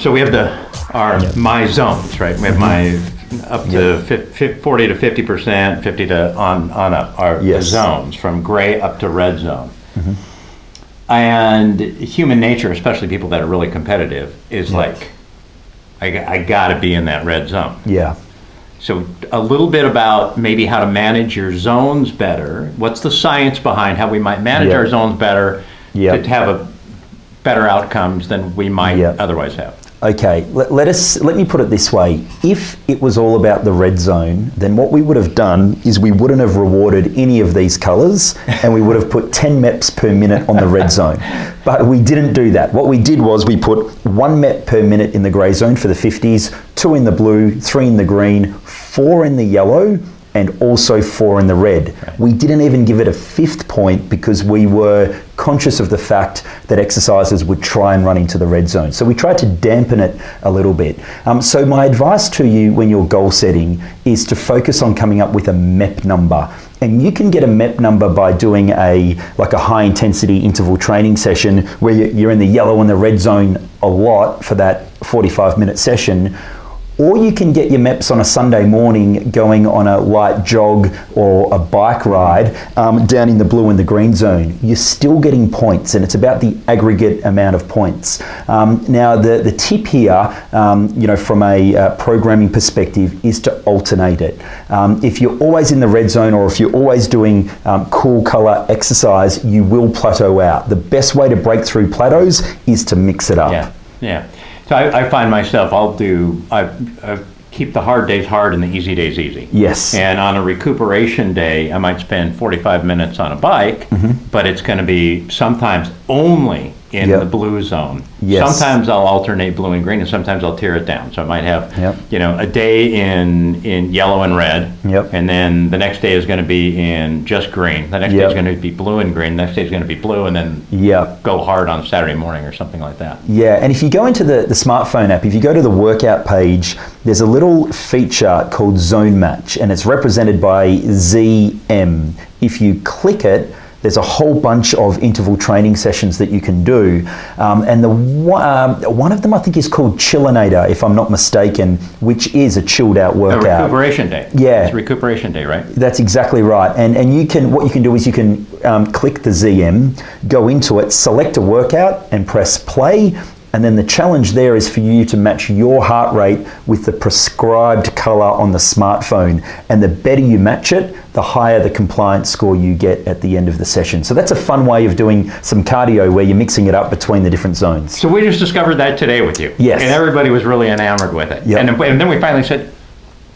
So we have our my zones, right? We have my up to 40 to 50%, 50 to on up are the zones from gray up to red zone. And human nature, especially people that are really competitive, is like, I gotta be in that red zone. Yeah. So a little bit about maybe how to manage your zones better. What's the science behind how we might manage our zones better to have a better outcomes than we might otherwise have? Okay, let me put it this way. If it was all about the red zone, then what we would have done is we wouldn't have rewarded any of these colours and we would have put 10 MEPs per minute on the red zone. But we didn't do that. What we did was we put 1 MEP per minute in the grey zone for the 50s, 2 in the blue, 3 in the green, 4 in the yellow, and also 4 in the red. We didn't even give it a 5th point because we were conscious of the fact that exercisers would try and run into the red zone. So we tried to dampen it a little bit. So my advice to you when you're goal setting is to focus on coming up with a MEP number. And you can get a MEP number by doing a high intensity interval training session where you're in the yellow and the red zone a lot for that 45-minute session. Or you can get your MEPs on a Sunday morning going on a light jog or a bike ride down in the blue and the green zone. You're still getting points, and it's about the aggregate amount of points. Now, the tip here, from a programming perspective, is to alternate it. If you're always in the red zone or if you're always doing cool color exercise, you will plateau out. The best way to break through plateaus is to mix it up. Yeah. So I find myself, I keep the hard days hard and the easy days easy. Yes. And on a recuperation day, I might spend 45 minutes on a bike, but it's going to be sometimes only in the blue zone. Yes. Sometimes I'll alternate blue and green, and sometimes I'll tear it down. So I might have, a day in yellow and red, and then the next day is going to be in just green. The next day is going to be blue and green. The next day is going to be blue, and then go hard on Saturday morning or something like that. Yeah, and if you go into the smartphone app, if you go to the workout page, there's a little feature called Zone Match, and it's represented by ZM. If you click it, there's a whole bunch of interval training sessions that you can do. And one of them I think is called Chillinator, if I'm not mistaken, which is a chilled out workout. A recuperation day. Yeah. It's recuperation day, right? That's exactly right. And what you can do is you can click the ZM, go into it, select a workout and press play. And then the challenge there is for you to match your heart rate with the prescribed color on the smartphone. And the better you match it, the higher the compliance score you get at the end of the session. So that's a fun way of doing some cardio where you're mixing it up between the different zones. So we just discovered that today with you. Yes. And everybody was really enamored with it. Yep. And then we finally said,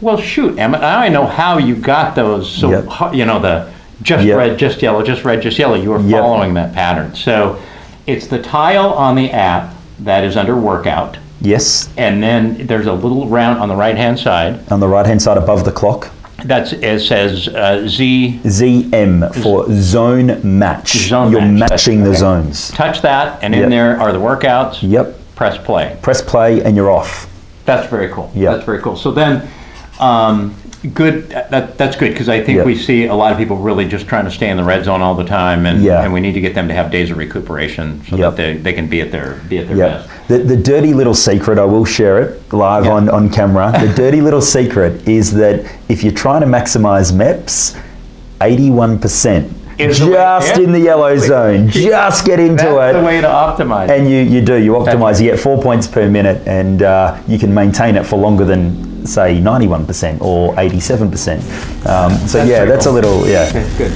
well, shoot, Emmett, now I know how you got those. So, the just red, just yellow, just red, just yellow. You were following that pattern. So it's the tile on the app that is under workout. Yes. And then there's a little round on the right-hand side. On the right-hand side above the clock. It says ZM for zone match. You're matching the zones. Touch that, and in there are the workouts. Yep. Press play. Press play, and you're off. That's very cool. Yep. That's very cool. So then, good. That's good because I think we see a lot of people really just trying to stay in the red zone all the time, and we need to get them to have days of recuperation so that they can be at their best. The dirty little secret, I will share it live on camera. The dirty little secret is that if you're trying to maximize MEPs, 81%. Just in the yellow zone. Just get into it. That's the way to optimize. And you optimize. You get 4 points per minute, and you can maintain it for longer than, say, 91% or 87%. That's a little, Good.